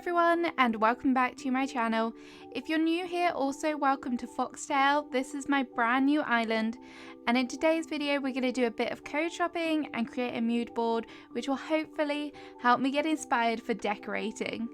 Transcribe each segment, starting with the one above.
everyone, and welcome back to my channel. If you're new here, also welcome to Foxtail. This is my brand new island, and in today's video we're going to do a bit of code shopping and create a mood board which will hopefully help me get inspired for decorating.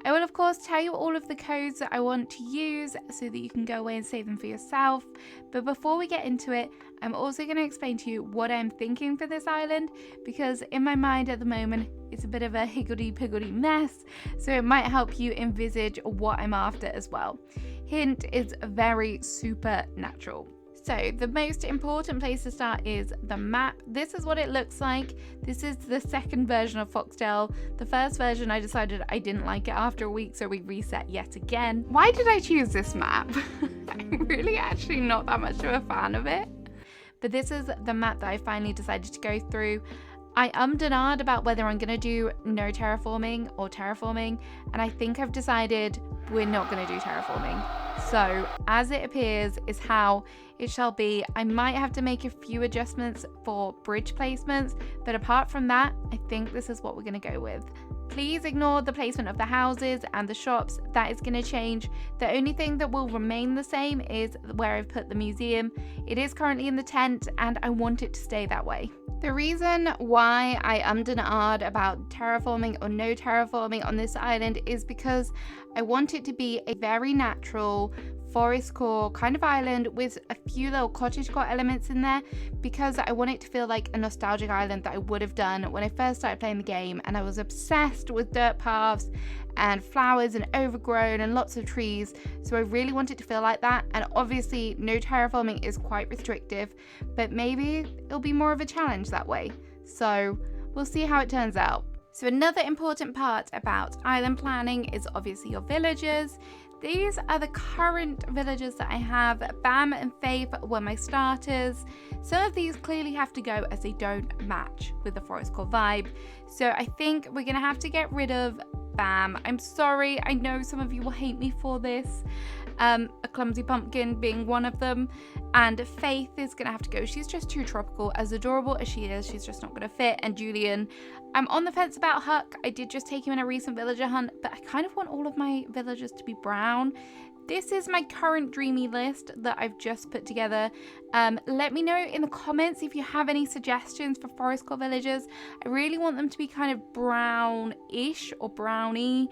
I will of course tell you all of the codes that I want to use so that you can go away and save them for yourself, but before we get into it, I'm also going to explain to you what I'm thinking for this island, because in my mind at the moment it's a bit of a higgledy-piggledy mess, so it might help you envisage what I'm after as well. Hint, it's very supernatural. So the most important place to start is the map. This is what it looks like. This is the second version of Foxtail. The first version I decided I didn't like it after a week, so we reset yet again. Why did I choose this map? I'm really actually not that much of a fan of it. But this is the map that I finally decided to go through. I ummed and ahed about whether I'm going to do no terraforming or terraforming, and I think I've decided we're not going to do terraforming. So as it appears is how it shall be. I might have to make a few adjustments for bridge placements, but apart from that, I think this is what we're going to go with. Please ignore the placement of the houses and the shops. That is going to change. The only thing that will remain the same is where I've put the museum. It is currently in the tent and I want it to stay that way. The reason why I ummed and ahed about terraforming or no terraforming on this island is because I want it to be a very natural forest core kind of island with a few little cottagecore elements in there, because I want it to feel like a nostalgic island that I would have done when I first started playing the game, and I was obsessed with dirt paths and flowers and overgrown and lots of trees, so I really want it to feel like that. And obviously no terraforming is quite restrictive, but maybe it'll be more of a challenge that way, so we'll see how it turns out. So another important part about island planning is obviously your villagers. These are the current villagers that I have. Bam and Faith were my starters. Some of these clearly have to go as they don't match with the forest core vibe. So I think we're gonna have to get rid of Bam. I'm sorry, I know some of you will hate me for this. A clumsy pumpkin being one of them, and Faith is gonna have to go. She's just too tropical. As adorable as she is, she's just not gonna fit. And Julian, I'm on the fence about Huck. I did just take him in a recent villager hunt, but I kind of want all of my villagers to be brown. This is my current dreamy list that I've just put together. Let me know in the comments if you have any suggestions for forest core villagers. I really want them to be kind of brownish or browny,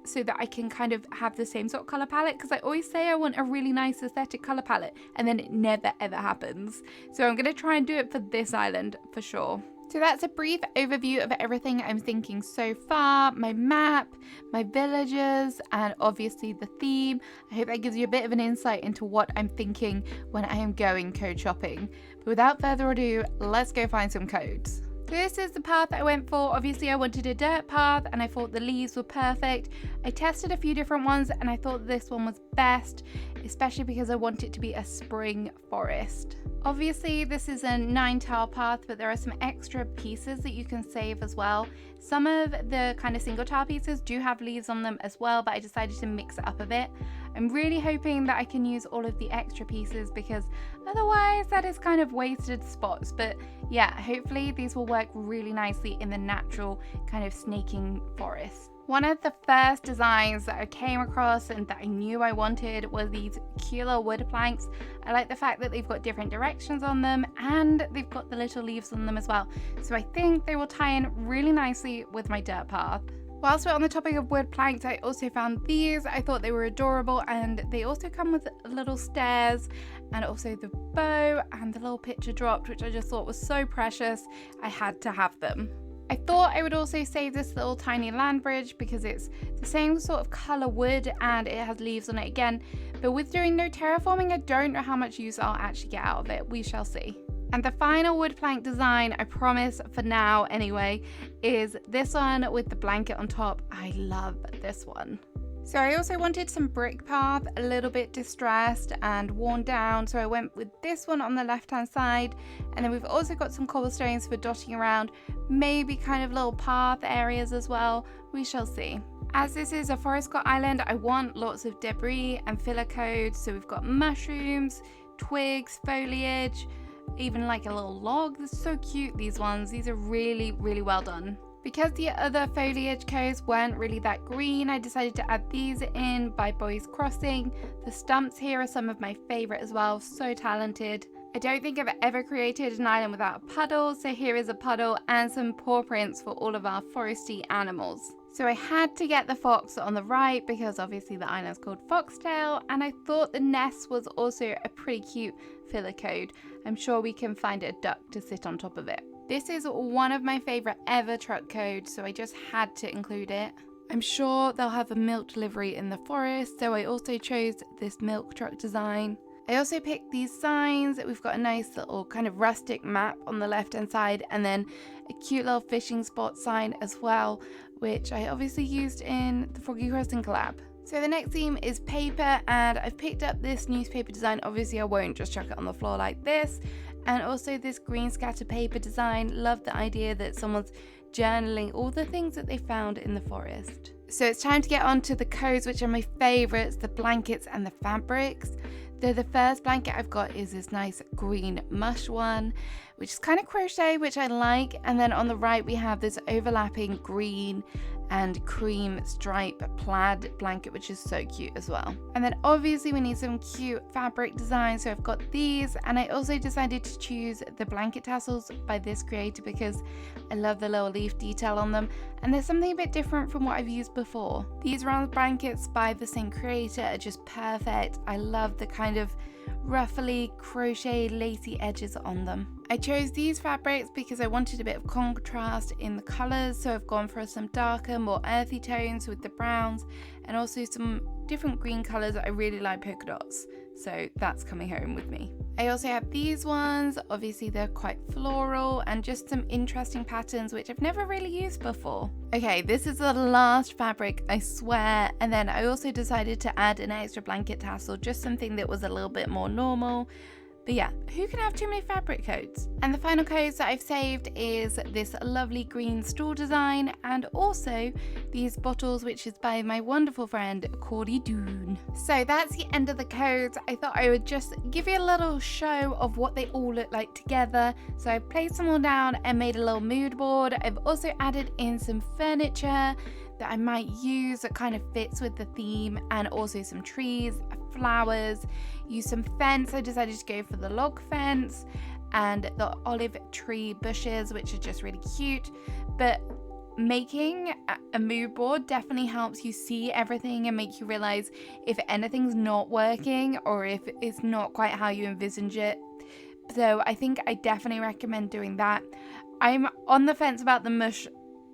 so that I can kind of have the same sort of colour palette, because I always say I want a really nice aesthetic colour palette and then it never ever happens. So I'm going to try and do it for this island for sure. So that's a brief overview of everything I'm thinking so far, my map, my villagers, and obviously the theme. I hope that gives you a bit of an insight into what I'm thinking when I am going code shopping. But without further ado, let's go find some codes. This is the path that I went for. Obviously I wanted a dirt path and I thought the leaves were perfect. I tested a few different ones and I thought this one was best, especially because I want it to be a spring forest. Obviously this is a 9 tile path, but there are some extra pieces that you can save as well. Some of the kind of single tile pieces do have leaves on them as well, but I decided to mix it up a bit. I'm really hoping that I can use all of the extra pieces, because otherwise that is kind of wasted spots. But yeah, hopefully these will work really nicely in the natural kind of snaking forest. One of the first designs that I came across and that I knew I wanted were these cute little wood planks. I like the fact that they've got different directions on them and they've got the little leaves on them as well. So I think they will tie in really nicely with my dirt path. Whilst we're on the topic of wood planks, I also found these. I thought they were adorable, and they also come with little stairs and also the bow and the little picture dropped, which I just thought was so precious. I had to have them. I thought I would also save this little tiny land bridge because it's the same sort of colour wood and it has leaves on it again. But with doing no terraforming, I don't know how much use I'll actually get out of it. We shall see. And the final wood plank design, I promise for now anyway, is this one with the blanket on top. I love this one. So I also wanted some brick path, a little bit distressed and worn down, so I went with this one on the left hand side, and then we've also got some cobblestones for dotting around, maybe kind of little path areas as well. We shall see. As this is a forest core island, I want lots of debris and filler codes, so we've got mushrooms, twigs, foliage, even like a little log. They're so cute, these ones. These are really, really well done. Because the other foliage codes weren't really that green, I decided to add these in by Boys Crossing. The stumps here are some of my favourite as well, so talented. I don't think I've ever created an island without a puddle, so here is a puddle and some paw prints for all of our foresty animals. So I had to get the fox on the right because obviously the island's called Foxtail, and I thought the nest was also a pretty cute filler code. I'm sure we can find a duck to sit on top of it. This is one of my favourite ever truck codes, so I just had to include it. I'm sure they'll have a milk delivery in the forest, so I also chose this milk truck design. I also picked these signs. We've got a nice little kind of rustic map on the left hand side, and then a cute little fishing spot sign as well, which I obviously used in the Froggy Crossing collab. So the next theme is paper, and I've picked up this newspaper design. Obviously I won't just chuck it on the floor like this. And also this green scatter paper design. Love the idea that someone's journaling all the things that they found in the forest. So it's time to get on to the codes, which are my favorites, the blankets and the fabrics. The first blanket I've got is this nice green mush one, which is kind of crochet, which I like. And then on the right, we have this overlapping green and cream stripe plaid blanket, which is so cute as well. And then obviously we need some cute fabric design. So I've got these, and I also decided to choose the blanket tassels by this creator because I love the little leaf detail on them. And there's something a bit different from what I've used before. These round blankets by the same creator are just perfect. I love the kind of ruffly crochet lacy edges on them. I chose these fabrics because I wanted a bit of contrast in the colours, so I've gone for some darker, more earthy tones with the browns, and also some different green colours. I really like polka dots, so that's coming home with me. I also have these ones. Obviously they're quite floral and just some interesting patterns which I've never really used before. Okay, this is the last fabric, I swear. And then I also decided to add an extra blanket tassel, just something that was a little bit more normal. But yeah, who can have too many fabric codes? And the final codes that I've saved is this lovely green stool design, and also these bottles, which is by my wonderful friend Cordy Doon. So that's the end of the codes. I thought I would just give you a little show of what they all look like together. So I placed them all down and made a little mood board. I've also added in some furniture that I might use that kind of fits with the theme, and also some trees, flowers, use some fence. I decided to go for the log fence and the olive tree bushes, which are just really cute. But making a mood board definitely helps you see everything and make you realize if anything's not working or if it's not quite how you envisioned it. So I think I definitely recommend doing that. I'm on the fence about the mush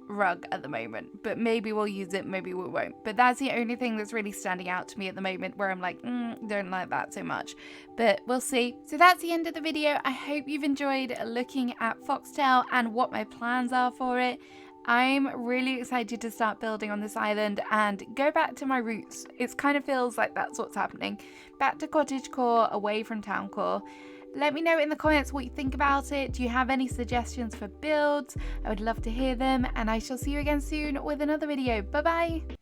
rug at the moment, but maybe we'll use it, maybe we won't. But that's the only thing that's really standing out to me at the moment, where I'm like, don't like that so much, but we'll see. So that's the end of the video. I hope you've enjoyed looking at Foxtail and what my plans are for it. I'm really excited to start building on this island and go back to my roots. It kind of feels like that's what's happening. Back to cottagecore, away from towncore. Let me know in the comments what you think about it. Do you have any suggestions for builds? I would love to hear them, and I shall see you again soon with another video. Bye bye!